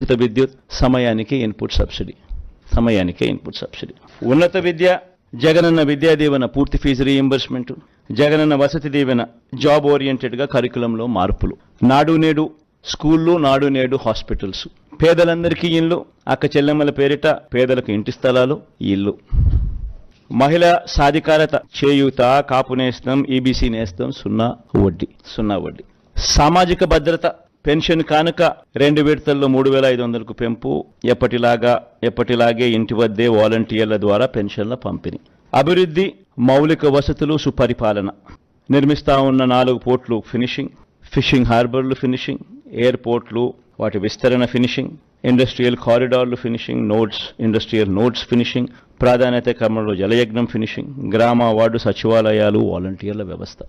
ఉచిత విద్యుత్, సమయానికే ఇన్పుట్ సబ్సిడీ. ఉన్నత విద్య, జగనన్న విద్యా దీవెన పూర్తి fee reimbursement, Jagananna Vasathi Deevena job ఓరియంటెడ్గా కరికులంలో మార్పులు, నాడు నేడు స్కూళ్ళు, నాడు నేడు హాస్పిటల్స్, పేదలందరికీ ఇల్లు, అక్క చెల్లెమ్మల పేరిట పేదలకు ఇంటి స్థలాలు, ఇల్లు, మహిళా సాధికారత, చేయూత, కాపు నేస్తం, ఈబీసీ నేస్తం, సున్నా వడ్డీ, సామాజిక భద్రత, పెన్షన్ కానుక 2 విడతల్లో 3,500కు పెంపు, ఎప్పటిలాగే ఇంటి వద్దే వాలంటీర్ల ద్వారా పెన్షన్ల పంపిణీ, అభివృద్ధి, మౌలిక వసతులు, సుపరిపాలన, నిర్మిస్తా ఉన్న 4 పోర్ట్లు ఫినిషింగ్, ఫిషింగ్ హార్బర్లు ఫినిషింగ్, ఎయిర్పోర్ట్లు వాటి విస్తరణ ఫినిషింగ్, ఇండస్ట్రియల్ కారిడార్లు ఫినిషింగ్, ఇండస్ట్రియల్ నోడ్స్ ఫినిషింగ్, ప్రాధాన్యత క్రమంలో జలయజ్ఞం ఫినిషింగ్, గ్రామ వార్డు సచివాలయాలు, వాలంటీర్ల వ్యవస్థ.